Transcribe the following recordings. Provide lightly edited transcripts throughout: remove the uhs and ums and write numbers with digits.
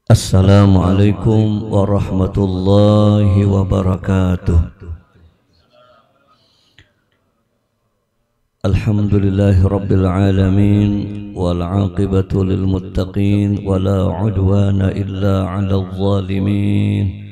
Assalamualaikum warahmatullahi wabarakatuh. Alhamdulillahi rabbil alamin wal aqibatu lil muttaqin wala udwana illa 'alal zalimin.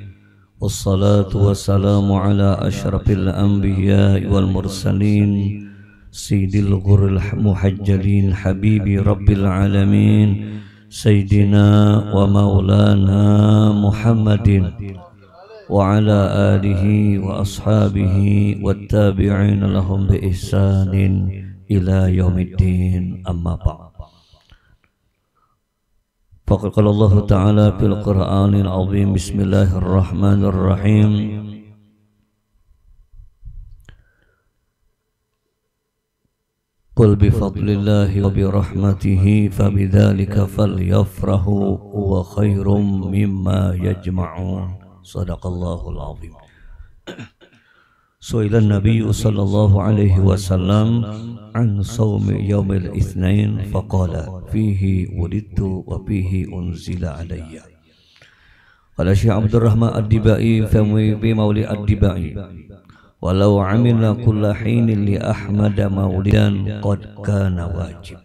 Wassalatu wassalamu ala asyrafil anbiya'i wal mursalin sayyidil ghurril muhajjalin habibi rabbil alamin Sayyidina wa maulana Muhammadin wa ala alihi wa ashabihi wa tabi'in lahum bi ihsanin ila yaumiddin amma ba'd. Faqad qala Allah Ta'ala fil Qur'anil azim bismillahirrahmanirrahim Qul bifadlillahi wa birahmatihi fabidzalika falyafrahu huwa khairum mimma yajma'un. Shadaqallahul azim. Su'ilan Nabi sallallahu alaihi wasallam an shaumi yaumil itsnain faqala fihi wulidtu wa fihi unzila alayya. Qala Syekh Abdurrahman Ad-Dibai fi maulid Ad-Dibai walau amilna kulla hinin li Ahmada maulidan qad kana wajib.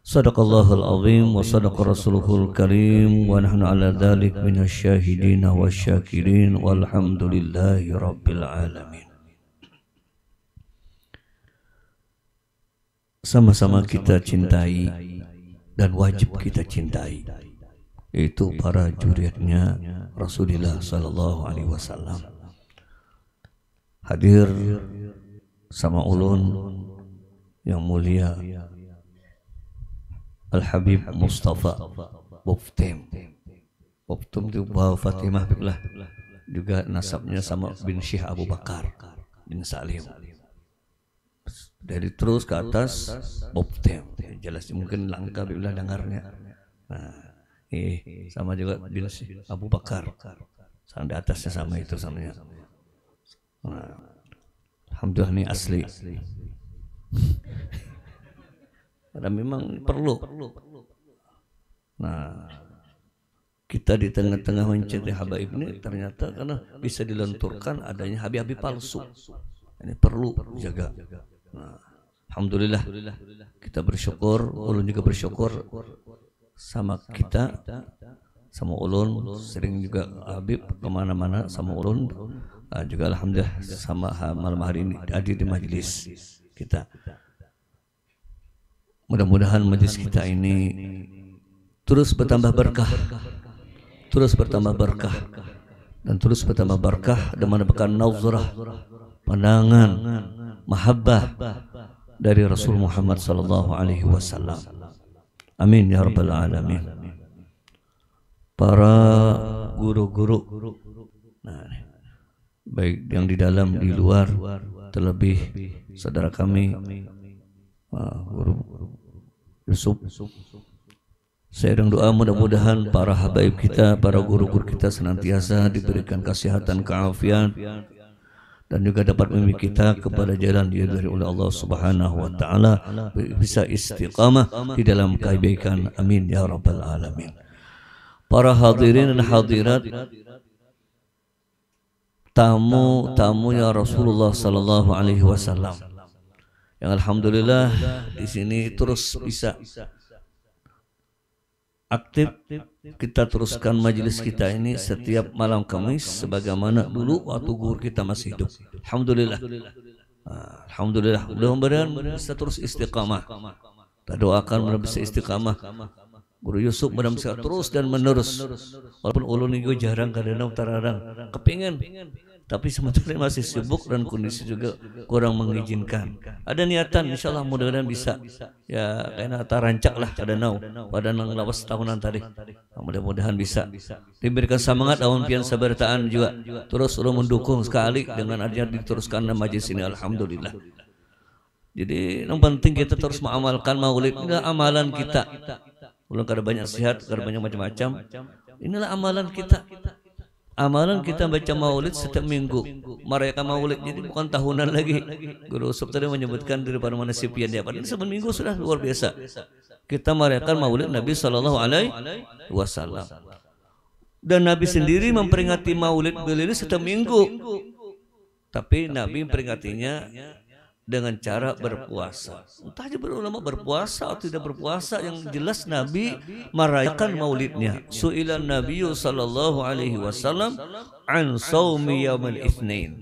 Sadaqallahul azim wa sadaqa rasuluhul karim wa nahnu ala dhalik minasyahidin wasyakirin walhamdulillahi rabbil alamin. Sama-sama kita cintai dan wajib kita cintai, yaitu para juriatnya Rasulullah sallallahu alaihi wasallam. Hadir sama ulun yang mulia Al-Habib Mustafa Boftem. Boftem itu Bawa Fatimah juga nasabnya sama bin Syekh Abu Bakar bin Salim. Dari terus ke atas Boftem. Jelas mungkin langka bila dengarnya. Nah, sama juga bin Syekh Abu Bakar. Sampai atasnya sama itu samanya. Nah, alhamdulillah ini asli. Dan memang perlu. Nah, kita di tengah-tengah mencintai habaib ini ternyata karena bisa dilenturkan adanya habib-habib palsu. Ini perlu dijaga. Nah, alhamdulillah kita bersyukur, ulun juga bersyukur sama kita, sama ulun sering juga habib kemana-mana sama ulun. Juga alhamdulillah sama malam hari ini hadir di majelis kita. Mudah-mudahan majelis kita ini terus bertambah berkah, dan terus bertambah berkah dan mendapatkan nazarah, pandangan, mahabbah dari Rasul Muhammad sallallahu alaihi wasallam. Amin ya rabbal alamin. Para guru-guru, nah, baik yang di dalam di luar, terlebih saudara kami Guru Yusuf, saya sedang doa mudah-mudahan para habaib kita, para guru-guru kita senantiasa diberikan kesehatan, keafian, dan juga dapat memimpin kita kepada jalan dia dari oleh Allah Subhanahu wa taala, bisa istiqamah di dalam kebaikan. Amin ya rabbal alamin. Para hadirin dan hadirat, tamu-tamunya Rasulullah sallallahu alaihi wasallam yang alhamdulillah di sini terus bisa aktif. Kita teruskan majelis kita ini setiap malam Kamis sebagaimana dulu waktu guru kita masih hidup. Alhamdulillah. Alhamdulillah. Mudah-mudahan bisa terus istiqamah. Kita doakan mudah bisa istiqamah. Guru Yusuf mudah bisa terus dan menerus. Walaupun ulun itu jarang kadang tararang kepingin, tapi sebetulnya masih sibuk dan kondisi juga kurang mengizinkan. Ada niatan, insyaallah mudah-mudahan bisa. Ya kayaknya tarancak lah pada nang lawas tahunan tadi. Mudah-mudahan bisa diberikan semangat awan pian sabartaan juga. Terus ulun mendukung sekali dengan adanya diteruskan majelis ini, alhamdulillah. Jadi yang penting kita terus mengamalkan maulid. Inilah amalan kita. Ulun kada banyak sehat, kada banyak macam-macam. Inilah amalan kita. Amalan kita baca maulid setiap minggu, merayakan maulid, jadi bukan tahunan lagi. Guru Yusuf tadi menyebutkan daripada mana sipian dia, padahal seminggu sudah luar biasa. Kita merayakan maulid Nabi Sallallahu Alaihi Wasallam. Dan Nabi sendiri memperingati maulid beliau ini setiap minggu. Tapi Nabi memperingatinya dengan cara berpuasa. Entah aja ulama berpuasa atau tidak berpuasa, yang jelas Nabi merayakan maulidnya. Su'ilan Nabiyyu sallallahu alaihi wasallam an shaumi yaumil itsnain.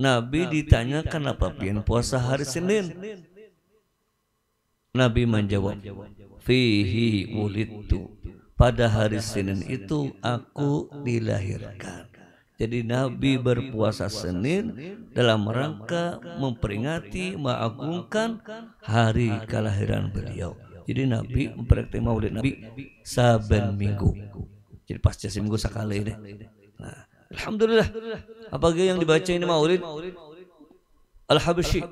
Nabi ditanyakan apa pian puasa hari Senin. Nabi menjawab, fihi wulidtu. Pada hari Senin itu aku dilahirkan. Jadi Nabi berpuasa Senin dalam rangka memperingati, mengagungkan hari kelahiran beliau. Jadi Nabi memperingati maulid Nabi saben minggu. Jadi pasca seminggu sekali ini. Nah, alhamdulillah. Apalagi yang dibaca ini maulid Al-Habsyi.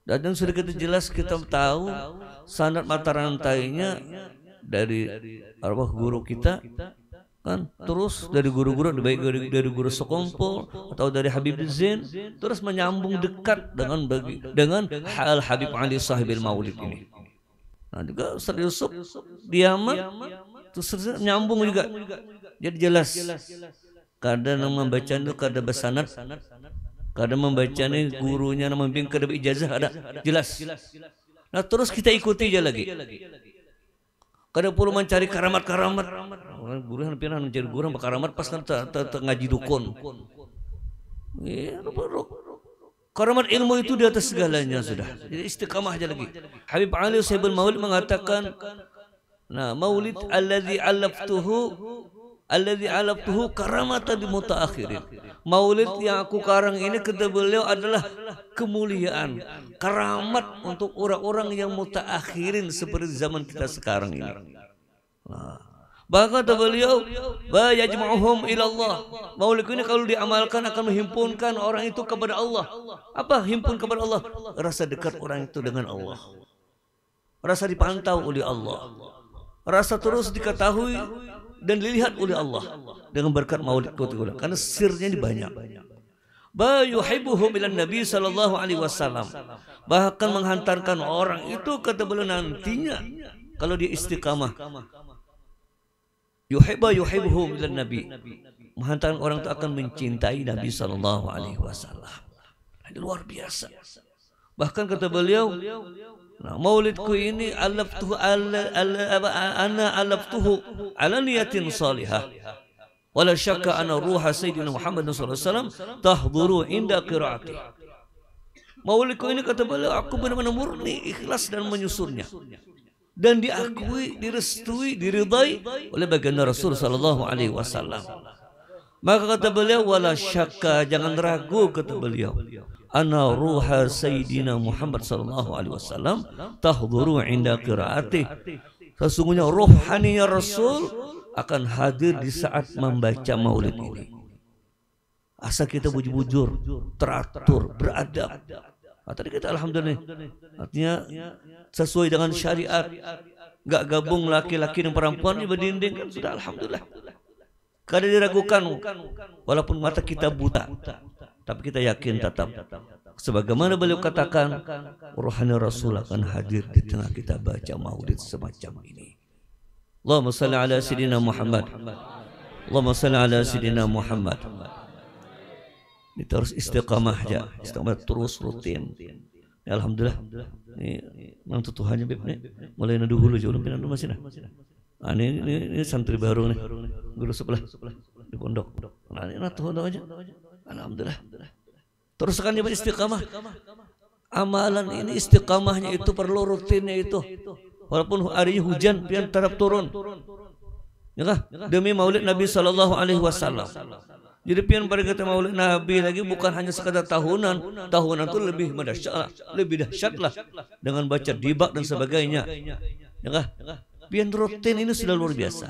Dan sudah kita jelas, kita tahu sanad mata rantainya dari arwah guru kita kan, terus dari guru-guru, baik dari guru Sekompol atau dari Habib Zain, terus menyambung dekat dengan hal Habib Ali sahibil maulid ini. Nah juga Ustaz Yusuf Diamat terus nyambung juga. Jadi jelas kadang membaca itu kada bersanad, kadang membaca ini gurunya membimbing kada ijazah, ada jelas. Nah terus kita ikuti aja lagi. Kada perlu mencari karamat-karamat. Guru yang pernah mencari guru karamat pas kan ngaji dukun. Karamat ilmu itu di atas segalanya sudah. Jadi istiqamah aja lagi. Habib Ali Sahibul Maulid mengatakan, nah maulid alladzi alaftuhu karamatan di mutaakhirin. Maulid yang aku karang ini kata beliau adalah kemuliaan, karamat untuk orang-orang yang mutaakhirin seperti zaman kita sekarang ini. Nah, bahkan kata beliau, wa yajma'uhum ila Allah. Maulid ini kalau diamalkan akan menghimpunkan orang itu kepada Allah. Apa himpun kepada Allah? Rasa dekat orang itu dengan Allah. Rasa dipantau oleh Allah. Rasa terus diketahui dan dilihat oleh Allah dengan berkat maulid kutilah, karena sirnya ini banyak. Ba yuhibbuhum ila Nabi sallallahu alaihi wasallam, bahkan menghantarkan orang itu kata beliau nantinya kalau dia istiqamah, yuhibbuhum ila Nabi, menghantarkan orang itu akan mencintai Nabi sallallahu alaihi wasallam. Ini luar biasa. Bahkan kata beliau, nah, maulidku ini alaftuhu ala niyatin salihah. Wala syakka anna ruha sayyidina Muhammad sallallahu alaihi wasallam tahduru inda qiraati. Maulidku ini kata beliau, aku benar-benar murni, ikhlas dan menyusunnya. Dan diakui, direstui, diridai oleh baginda Rasul sallallahu alaihi wasallam. Maka kata beliau, wala syakka, jangan ragu kata beliau, ana ruha sayyidina Muhammad sallallahu alaihi wasallam tahduru inda qiraatih. Sesungguhnya rohaninya Rasul akan hadir di saat membaca maulid ini. Asal kita bujur-bujur, teratur, beradab. Nah, tadi kita alhamdulillah, artinya sesuai dengan syariat, enggak gabung laki-laki dan perempuan di berdinding, kan sudah alhamdulillah. Kada diragukan, walaupun mata kita buta, tapi kita yakin tetap. Sebagaimana beliau katakan, rohani Rasul akan hadir di tengah kita baca maulid semacam ini. Allahumma salli ala Sayyidina Muhammad. Allahumma salli ala Sayyidina Muhammad. Ini terus istiqamah aja, istiqamah terus rutin. Ya, alhamdulillah. Ini mang tutuhannya beb nih. Mulai nadu hulu jauh lebih nadu masih nah. Ini santri baru nih, guru sebelah di pondok. Nah, ini natuh aja. Alhamdulillah. Teruskan dia istiqamah. Amalan ini istiqamahnya itu perlu rutinnya itu. Walaupun hari hujan, pian tetap turun. Ya kah? Demi maulid Nabi sallallahu alaihi wasallam. Jadi pian pada kata maulid Nabi lagi bukan hanya sekadar tahunan. Tahunan itu lebih dahsyat lah dengan baca dibak dan sebagainya. Ya kah? Pian rutin ini sudah luar biasa.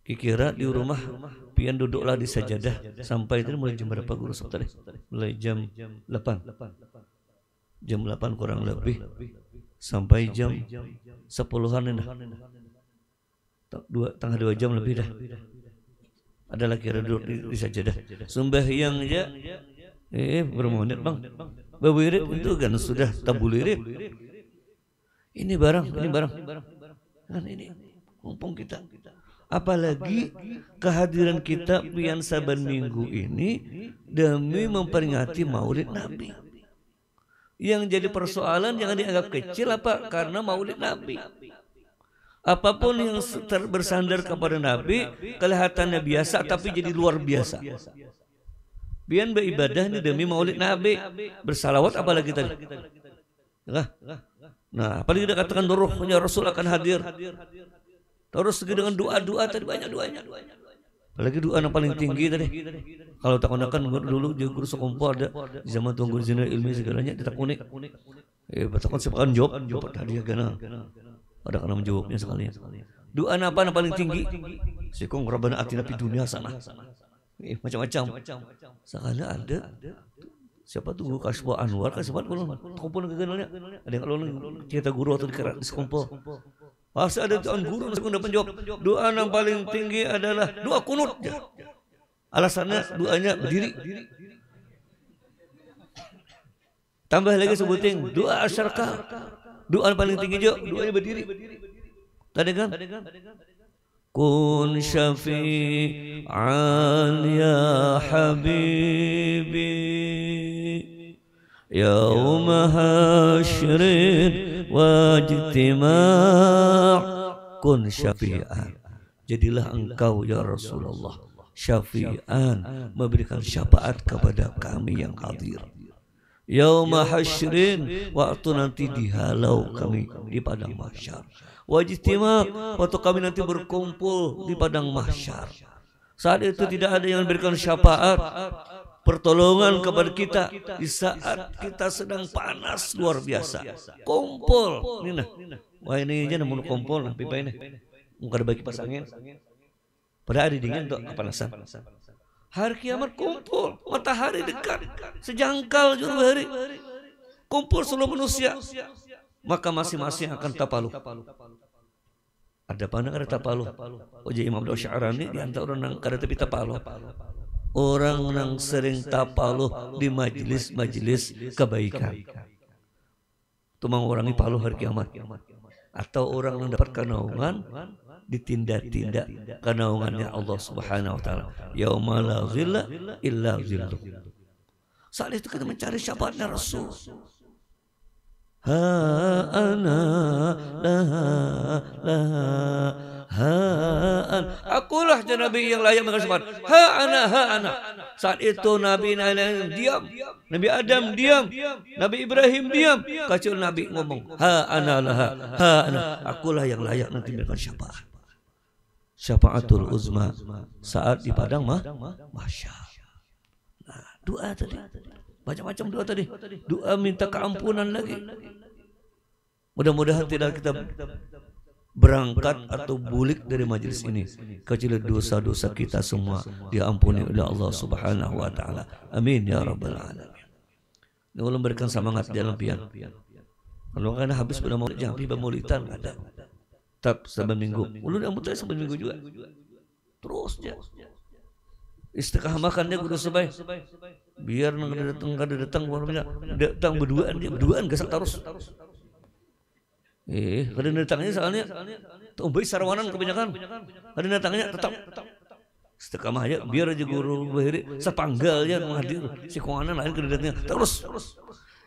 Kira di rumah pian duduklah di sajadah sampai itu mulai jam berapa guru sabtu? Mulai jam 8. Jam 8 kurang lebih sampai jam 10-an ini. Tengah 2 jam lebih dah. Adalah kira duduk di sajadah. Sembahyang aja berapa menit bang? Bewirip itu kan sudah tabulirip. Ini barang. Kan ini mumpung kita Apalagi kehadiran kita pian saban minggu ini demi memperingati Maulid Nabi. Yang jadi persoalan jangan dianggap kecil apa karena Maulid Nabi. Apapun yang bersandar kepada Nabi kelihatannya biasa tapi jadi luar biasa. Biar beribadah ini demi Maulid Nabi, bersalawat apalagi tadi. Nah, apalagi kita katakan ruhnya Rasul akan hadir. Terus dengan doa-doa tadi banyak doanya. Apalagi doa yang paling tinggi tadi. Kalau tak gunakan dulu guru sekompo ada di zaman tuan guru jenderal ilmu segalanya ditakuni. Bertakun sepakan jawab tadi gana. Ada kena menjawabnya sekalian. Doa apa yang paling tinggi? Sikong Rabbana atina fid dunya sana. Macam-macam. Sekali ada siapa tuh guru Kasbo Anwar kan sempat belum kumpul kegenalnya. Ada yang kalau cerita guru atau di sekompol. Pasti ada tuan guru yang dapat menjawab. Doa yang paling tinggi adalah doa kunut. Alasannya doanya berdiri. Tambah lagi sebutin doa asyarka. Doa paling tinggi juga, doanya berdiri. Tadi kan? Kun syafi'an ya habibi yauma hasyrin wajtima' kun syafi'an. Jadilah engkau ya Rasulullah syafi'an, memberikan syafaat kepada kami yang hadir. Yauma hasyrin, waktu nanti dihalau kami di padang mahsyar. Wajtima, waktu kami nanti berkumpul di padang mahsyar. Saat itu tidak ada yang memberikan syafaat, pertolongan kepada kita di saat kita sedang panas luar biasa. Kumpul, ini nah, wah ini aja namun kumpul nah pipa ini, muka ada bagi pasangin. Pada hari dingin untuk kepanasan. Hari kiamat kumpul, matahari dekat, sejangkal juru hari, kumpul seluruh manusia, maka masing-masing akan tapaluh. Ada pandang ada tapaluh. Oja Imam Sya'rani di antara orang yang kada tapi tapaluh. Orang yang sering tapaluh di majelis-majelis kebaikan. Itu mengurangi paluh hari kiamat. Atau orang yang dapat kenaungan ditindak-tindak kenaungannya Allah Subhanahu wa taala. Yauma la zilla illa zilluh. Saat itu kita mencari syafaatnya Rasul. Ha ana ha an. Akulah Nabi yang layak mendengar syafaat. Ha ana. Saat itu Nabi diam, Nabi Adam diam, Nabi Ibrahim diam. Kacau Nabi ngomong, ha ana. Akulah yang layak nanti memberikan syafaat. Syafaatul uzma saat di padang mahsyar. Nah, doa tadi. Macam-macam doa tadi. Doa minta keampunan lagi. Mudah-mudahan tidak kita berangkat atau bulik dari majelis ini kecuali dosa-dosa kita semua diampuni oleh Allah Subhanahu wa taala. Amin ya rabbal alamin. Allah memberikan semangat dalam pian. Kalau kan habis pada maulid jangan piba maulidan ada. Tetap saban minggu. Ulun yang mutlak saban minggu juga. Terus aja. Istiqamahkan dia kudu sebaik. Biar kada datang berduaan gasak terus. Kada datangnya soalnya tumbai sarwanan kebanyakan. Kada datangnya tetap istiqamah aja biar aja guru bahiri sepanggalnya menghadir si kuanan lain kada datangnya terus.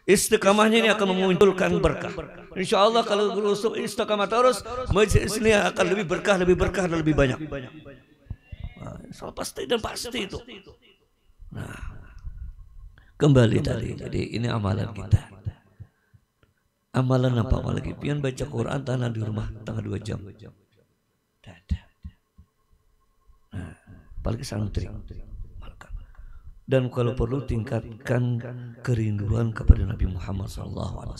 Istiqamahnya ini akan memunculkan berkah. Insya Allah kalau guru istiqamah terus, majelis ini akan lebih berkah dan lebih banyak. Nah, soal pasti itu. Nah, kembali tadi. Jadi ini amalan kita. Amalan apa lagi? Pian baca Quran tanah di rumah tengah 2 jam. Nah, apalagi santri. Dan kalau perlu tingkatkan kerinduan kepada Nabi Muhammad SAW.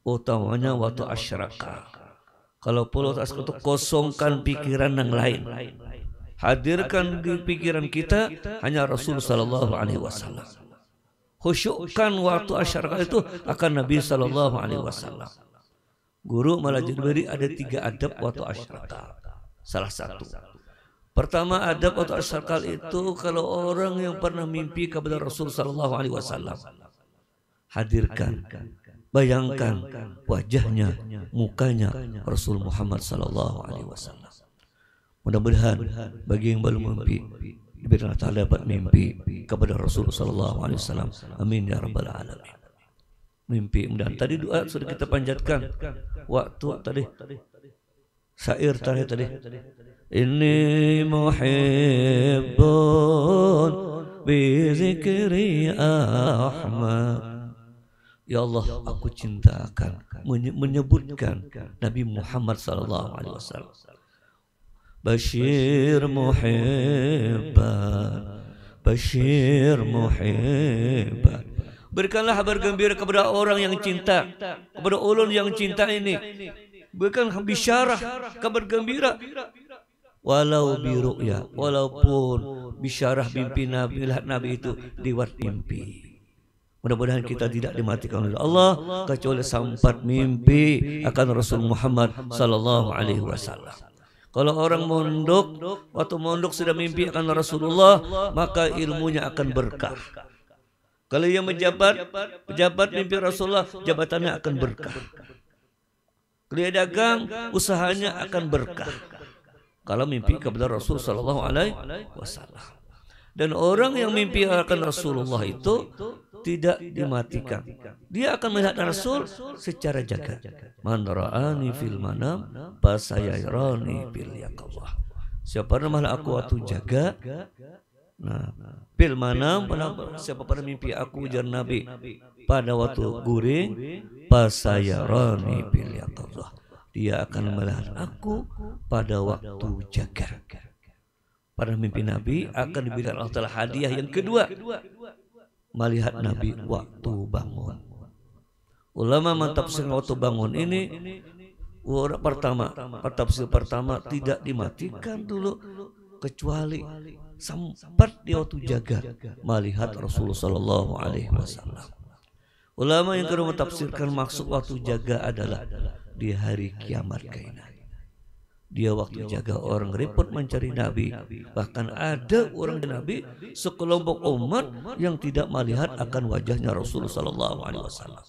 Utamanya waktu asyraka. Kalau perlu kosongkan pikiran yang lain. Hadirkan di pikiran kita hanya Rasul Sallallahu Alaihi Wasallam. Khusyukkan waktu asyraka itu akan Nabi Sallallahu Alaihi Wasallam. Guru malah jadi ada 3 adab waktu asyraka. Salah satu. Pertama adab atau asyarkal itu kalau orang yang pernah mimpi kepada Rasul Sallallahu Alaihi Wasallam hadirkan, bayangkan wajahnya, mukanya Rasul Muhammad Sallallahu Alaihi Wasallam. Mudah-mudahan bagi yang belum mimpi diberikan Allah dapat mimpi kepada Rasulullah sallallahu alaihi wasallam. Amin ya rabbal alamin. Mimpi. Dan tadi doa sudah kita panjatkan. Waktu tadi syair tadi. Inni muhibbun bi zikri Ahmad. Ya Allah, aku cintakan menyebutkan Nabi Muhammad sallallahu alaihi wasallam. Bashir muhibban, bashir muhibban. Berikanlah kabar gembira kepada orang yang cinta, kepada ulun yang cinta ini. Berikan bisyarah, kabar gembira. Walau biru'ya, walaupun bisyarah mimpi Nabi, lihat Nabi itu lewat mimpi. Mudah-mudahan kita tidak dimatikan oleh Allah kecuali sempat mimpi akan Rasul Muhammad sallallahu alaihi wasallam. Kalau orang mondok, waktu mondok sudah mimpi akan Rasulullah, maka ilmunya akan berkah. Kalau yang pejabat mimpi Rasulullah, jabatannya akan berkah. Kalau dia dagang, usahanya akan berkah. Kalau mimpi kepada Rasul sallallahu alaihi wasallam. Dan orang yang mimpi akan Rasulullah itu tidak dimatikan. Dia akan melihat Rasul secara jaga. Man ra'ani fil manam fasayarani bil yaqظah. Siapa nama aku waktu jaga, nah, fil manam, siapa pada mimpi aku ujar Nabi pada waktu guring, fasayarani bil yaqظah. Dia akan melihat aku pada waktu jaga. Pada mimpi Nabi akan diberikan Allah Ta'ala hadiah yang kedua, melihat Nabi waktu bangun. Ulama mentafsir waktu bangun ini tafsir pertama tidak dimatikan dulu, kecuali sempat di waktu jaga melihat Rasulullah sallallahu alaihi wasallam. Ulama yang kedua mentafsirkan maksud waktu jaga adalah di hari kiamat kainah. Dia waktu jaga orang repot mencari Nabi. Bahkan ada orang Nabi sekelompok umat yang tidak melihat akan wajahnya Rasulullah sallallahu alaihi wasallam.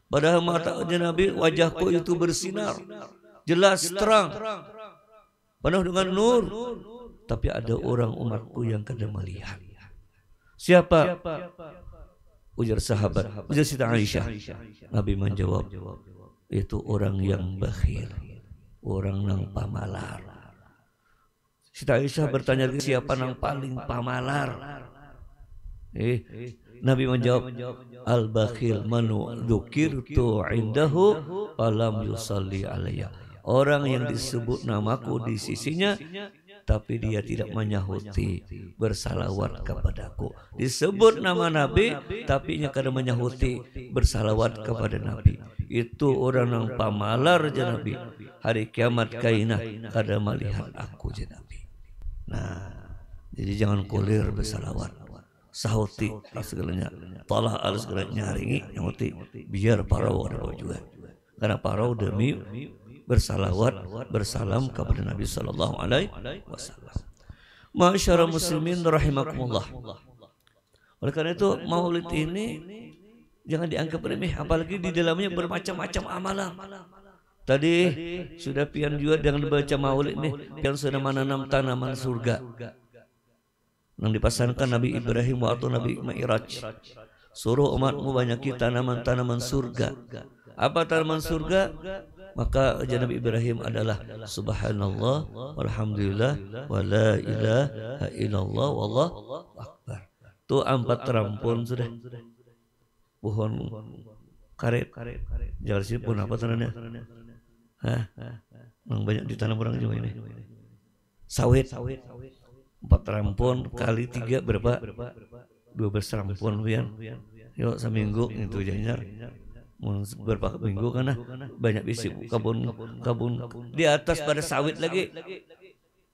Padahal mata Nabi, wajahku itu bersinar, jelas terang, penuh dengan nur. Tapi ada orang umatku yang kada melihat. Siapa? Ujar sahabat, ujar Siti Aisyah. Nabi menjawab, itu orang yang bakhil, orang nang pamalar. Siti Aisyah bertanya, siapa nang paling pamalar? Nabi menjawab, al-bakhil manu dzukirtu indahu falam yusalli alayya. Orang yang disebut namaku di sisinya tapi dia tidak menyahuti bersalawat kepadaku. Disebut nama Nabi tapi nya kada menyahuti bersalawat kepada Nabi. Itu orang yang pamalar je Nabi. Hari kiamat kainah kada melihat aku je Nabi. Nah, jadi jangan kulir bersalawat. Sahuti segalanya, talah harus segala nyaringi, nyahuti biar parau ada juga. Karena parau demi bersalawat, bersalam kepada Nabi sallallahu alaihi wasallam. Ma'asyara muslimin rahimakumullah. Oleh karena itu maulid ini jangan dianggap remeh, apalagi di dalamnya bermacam-macam amalan. Tadi sudah pian juga dengan baca maulid nih, pian sudah menanam tanaman surga. Yang dipasankan Nabi Ibrahim waktu Nabi Mi'raj. Suruh umatmu banyaki tanaman-tanaman surga. Apa tanaman surga? Maka ujian Nabi Ibrahim adalah subhanallah walhamdulillah wa la ilaha illallah wallahu akbar. Itu 4 terampun sudah. Pohon karet. Jangan sih pun apa tanahnya? Hah? Yang banyak ditanam orang juga ini. Sawit. 4 terampun kali 3 berapa? 12 terampun pian. Yuk seminggu itu janyar. Berapa minggu karena banyak bisi kebun di atas pada sawit lagi.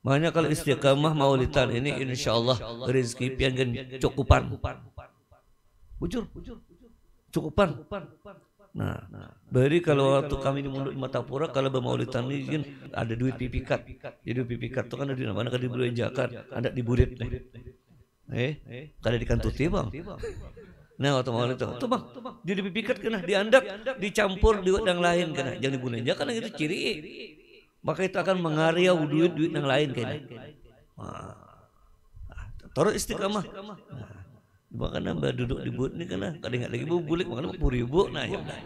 Makanya kalau istiqamah maulidan ini insyaallah rezeki pian cukupan. Bujur. Cukupan. Nah, beri kalau waktu kami di Munduk Matapura kalau bermaulidan ini kan ada duit pipikat. Jadi duit pipikat itu kan ada di mana kan dibelanjakan, ada di burit. Kada dikantuti bang. Nah waktu maulidan itu bang, jadi pipikat kena diandak, dicampur di wedang lain kena, jangan dibelanjakan itu ciri. maka itu akan mengariau duit-duit yang lain kayaknya. Terus istiqamah. Makanya mbak duduk di but ini karena kadang lagi bu bulik makanya puribu nah ya udah.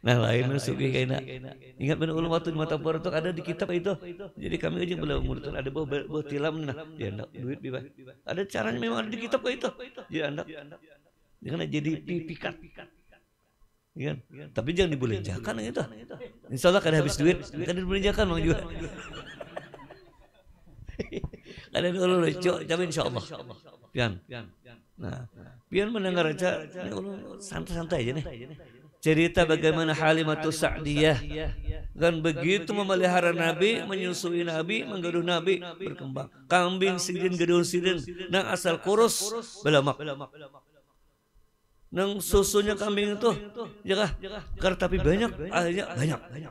Nah lain suki kayaknya. Ingat benar ulun waktu di mata porotok ada di kitab itu. Jadi kami aja belum murid ada bawa tilam nah dia ndak duit bebas. Ada caranya memang ada di kitab itu. Jadi anda karena jadi pikat. Ya, tapi jangan dibelanjakan gitu. Insya Allah kada habis duit, kada dibelanjakan mau juga. Kada dulu lucu, tapi insya Allah. Pian. Nah, pian mendengar aja, santai-santai aja nih. Cerita bagaimana Halimatus Sa'diyah kan begitu memelihara Nabi, menyusui Nabi, menggaduh Nabi, berkembang. Kambing sidin, gedung sidin, nang asal kurus belamak. Nang susunya kambing itu, ya kah? Tapi banyak, akhirnya banyak.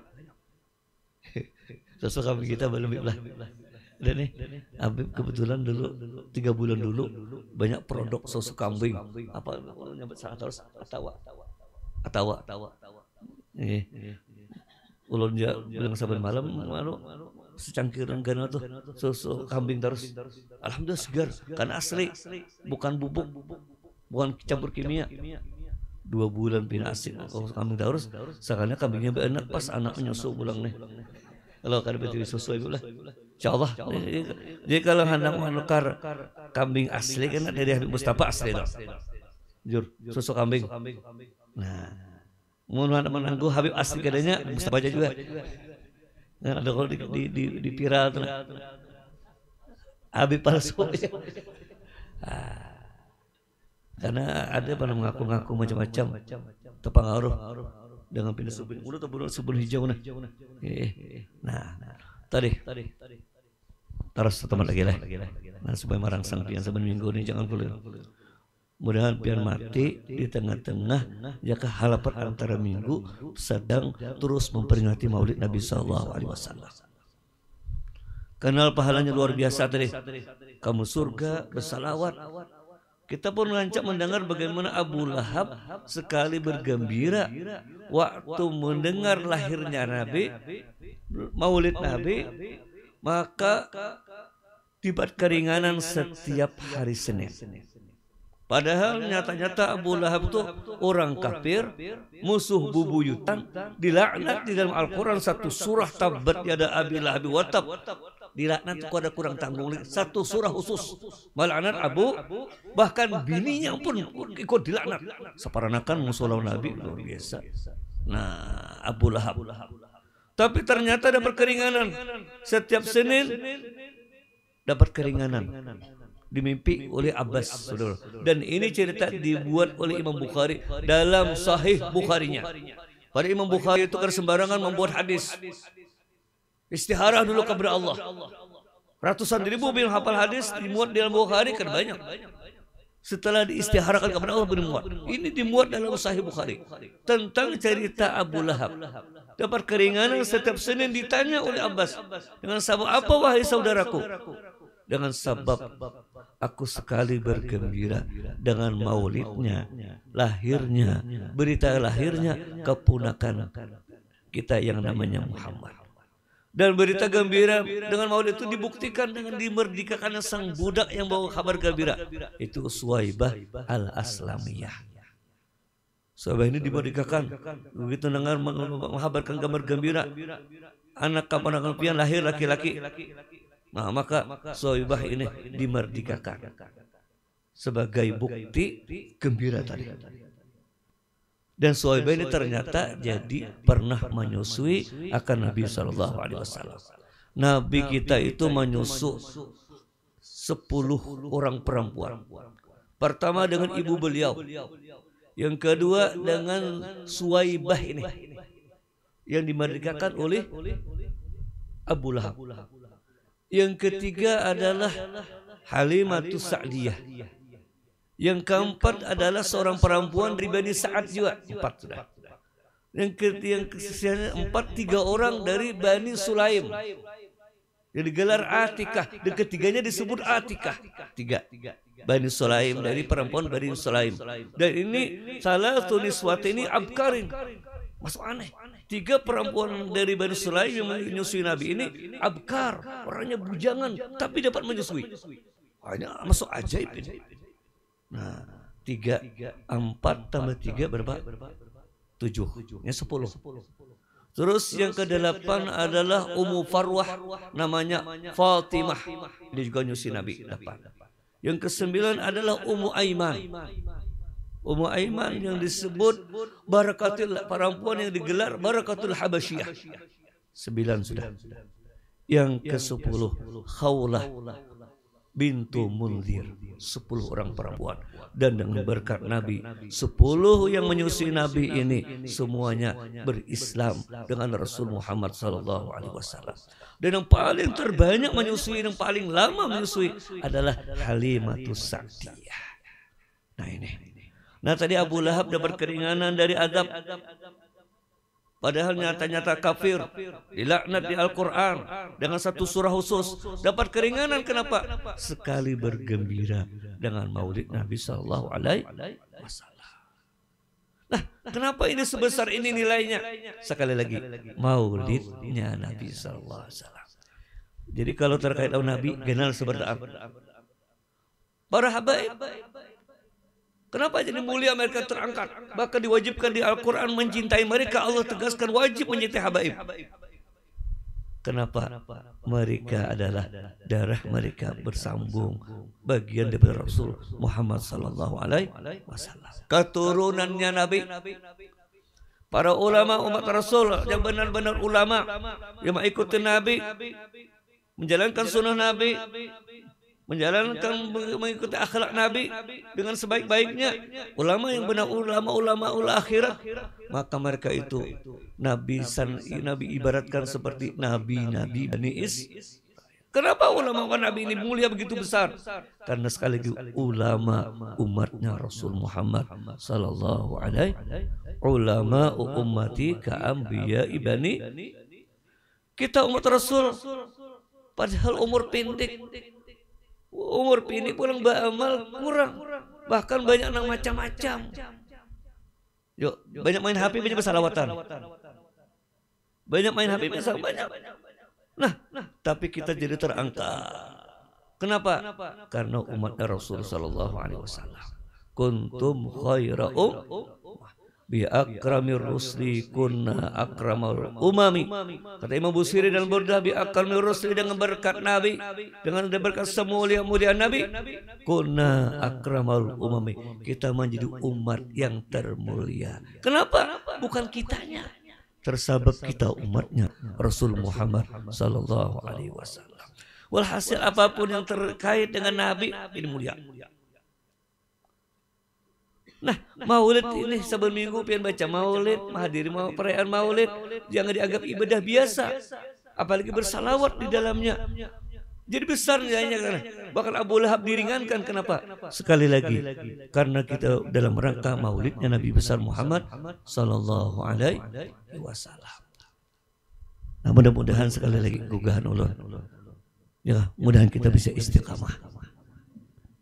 Susu kambing kita belum belah. Dan nih, Habib kebetulan dulu 3 bulan dulu banyak produk susu kambing. Apa nyebut salah terus atawa. Ulun dia bilang saban malam secangkir enggana tuh susu kambing terus. Alhamdulillah segar, kan asli, bukan bubuk. Bukan campur kimia. 2 bulan pindah asing kambing terus. Sekarang kambingnya enak pas anak menyusu pulang nih. Kalau kada betul susu ibu lah. Insyaallah. Jadi kalau hendak menukar kambing asli kan dari Habib Mustafa asli dong. Jur, susu kambing. Nah, mau menangguh Habib asli kadanya Mustafa aja juga. Nah, ada kalau di viral tuh. Habib palsu. Karena ada pada mengaku-ngaku macam-macam terpengaruh dengan pindah subur. Udah terbunuh subur hijau nah. Tadi terus teman lagi lah. Nah supaya merangsang pian saban minggu ini jangan kulir. Mudahan pian mati di tengah-tengah jika halapan antara minggu sedang terus memperingati Maulid Nabi Sallallahu Alaihi Wasallam. Kenal pahalanya luar biasa tadi. Kamu surga bersalawat. Kita pun rancak mendengar bagaimana Abu Lahab sekali bergembira waktu mendengar lahirnya Nabi, Maulid Nabi, maka tibat keringanan setiap hari Senin. Padahal nyata-nyata Abu Lahab itu orang kafir, musuh bubuyutan, dilaknat di dalam Al-Quran satu surah Tabbat yada Abi Lahab wa tab. Dilaknat itu ada kurang tanggung, satu surah khusus melaknat Abu, bahkan bininya pun ikut dilaknat. Separanakan musuh lawan Nabi luar biasa. Nah, Abu Lahab. Tapi ternyata dapat keringanan setiap Senin, dapat keringanan dimimpi oleh Abbas, saudara. Dan ini cerita dibuat oleh Imam Bukhari dalam Sahih Bukharinya. Pada Imam Bukhari itu kan sembarangan membuat hadis. Istiharah dulu kepada Allah. Ratusan ribu bin hafal hadis dimuat dalam Bukhari kan banyak. Setelah diistiharakan kepada Allah dimuat. Ini dimuat dalam Sahih Bukhari tentang cerita Abu Lahab. Dapat keringanan setiap Senin ditanya oleh Abbas. Dengan sebab apa wahai saudaraku? Dengan sebab aku sekali bergembira dengan maulidnya, lahirnya, berita lahirnya keponakan kita yang namanya Muhammad. Dan berita gembira dengan maulid itu dibuktikan dengan dimerdekakannya sang budak yang bawa kabar gembira. Itu Suwaibah al-Aslamiyah. Suwaibah ini dimerdekakan. Begitu dengar menghabarkan kabar gembira, anak keponakan pian lahir laki-laki. Nah, maka Suwaibah ini dimerdekakan sebagai bukti gembira tadi. Dan Suwaibah ini ternyata jadi pernah menyusui akan Nabi Sallallahu Alaihi Wasallam. Nabi kita itu menyusu 10 orang perempuan. Pertama dengan ibu beliau, yang kedua dengan Suwaibah ini yang dimerdekakan oleh Abu Lahab. Yang ketiga adalah Halimatus Sa'diyah. Yang keempat adalah seorang perempuan dari Bani Sa'ad juga. 4 sudah. Yang ketiga 3 orang dari Bani Sulaim. Yang digelar Atikah. Dan ketiganya disebut Atikah. 3. Bani Sulaim, dari perempuan Bani Sulaim. Dan ini salah satu niswat ini abkarin. Masuk aneh. 3 3 perempuan dari Bani Sulaim yang menyusui Nabi ini abkar, orangnya bujangan tapi dapat menyusui. Ini masuk ajaib ini. Nah, 4 tambah 3 berapa? 7. Ya 10. Terus yang ke-8 adalah Ummu Farwah, namanya Fatimah. Dia juga nyusui Nabi 8. Yang ke-9 adalah Ummu Aiman. Ummu Aiman yang disebut Barakatul, perempuan yang digelar Barakatul Habasyiyah. 9 sudah. Yang ke-10 Khawlah bintu Munzir, 10 orang perempuan. Dan dengan berkat Nabi, 10 yang menyusui Nabi ini semuanya berislam dengan Rasul Muhammad SAW. Dan yang paling terbanyak menyusui, yang paling lama menyusui adalah Halimatus Sa'diyah. Nah ini. Nah tadi Abu Lahab dapat keringanan dari adab, padahal nyata-nyata kafir, dilaknat di Al-Quran dengan satu surah khusus. Dapat keringanan kenapa? Sekali bergembira dengan maulid Nabi Sallallahu Alaihi Wasallam. Nah, kenapa ini sebesar ini nilainya? Sekali lagi, maulidnya Nabi Sallallahu Alaihi Wasallam. Jadi kalau terkait Nabi, kenal seperti apa? Para habaib. Kenapa jadi mulia mereka terangkat? Bahkan diwajibkan di Al-Quran mencintai mereka. Allah tegaskan wajib mencintai habaib. Kenapa? Mereka adalah darah mereka bersambung, bagian dari Rasul Muhammad Sallallahu Alaihi Wasallam. Keturunannya Nabi. Para ulama umat Rasul yang benar-benar ulama yang mengikuti Nabi, menjalankan sunnah Nabi, mengikuti akhlak Nabi dengan sebaik-baiknya, ulama yang benar, ulama akhirat, maka mereka itu Nabi ibaratkan seperti nabi-nabi Bani Israil. Kenapa ulama Nabi ini mulia begitu besar? Karena sekali lagi ulama umatnya Rasul Muhammad Sallallahu Alaihi ulama ummati ka'ambiya ibani. Kita umat Rasul padahal umur pendek, umur ini pulang beramal kurang, bahkan banyak yang macam-macam. Yuk, banyak main HP, banyak bersalawatan. Banyak main HP, banyak. Nah, tapi kita jadi terangkat. Kenapa? Karena umatnya Rasul Sallallahu Alaihi Wasallam. Kuntum khaira bi akramir rusli kunna akramal umami. Kata Imam Busiri dalam Burdah, bi akramir rusli, dengan berkat Nabi, dengan berkat semulia-mulia Nabi, kunna akramal umami, kita menjadi umat yang termulia. Kenapa? Bukan kitanya, tersabab kita umatnya Rasul Muhammad Sallallahu Alaihi Wasallam. Walhasil apapun yang terkait dengan Nabi ini mulia. Nah, maulid ini sebelum minggu pian baca maulid, menghadiri perayaan maulid, jangan dianggap ibadah biasa, apalagi bersalawat di dalamnya. Jadi besar nilainya, karena bahkan Abu Lahab diringankan. Kenapa? Sekali lagi, karena kita dalam rangka maulidnya Nabi besar Muhammad Sallallahu Alaihi Wasallam. Nah, mudah-mudahan sekali lagi gugahan ulun, ya, mudahan kita bisa istiqamah.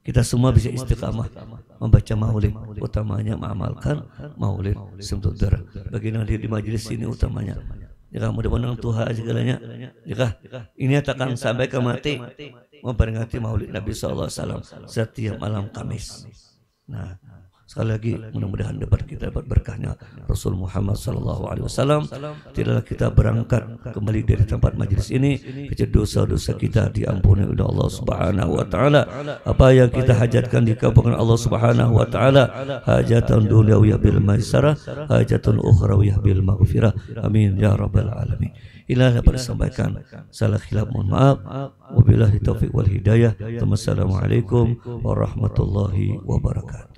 Kita semua bisa istiqamah membaca maulid, utamanya mengamalkan maulid untuk darah. Bagi yang hadir di majelis ini utamanya, jika mudah-mudahan Tuhan segalanya, jika ini akan sampai ke mati memperingati maulid Nabi SAW setiap malam Kamis. Nah, sekali lagi mudah-mudahan kita dapat berkahnya Rasul Muhammad SAW. Tidaklah kita berangkat kembali dari tempat majlis ini kecuali dosa-dosa kita diampuni oleh Allah Subhanahu Wa Taala. Apa yang kita hajatkan dikabulkan Allah Subhanahu Wa Taala. Hajatan dunyawiyah bil maisarah, hajatan ukhrawiyah bil maghfirah. Amin ya rabbal alamin. Inilah dapat disampaikan. Salah khilaf mohon maaf. Wabillahi taufiq wal hidayah. Wassalamualaikum warahmatullahi wabarakatuh.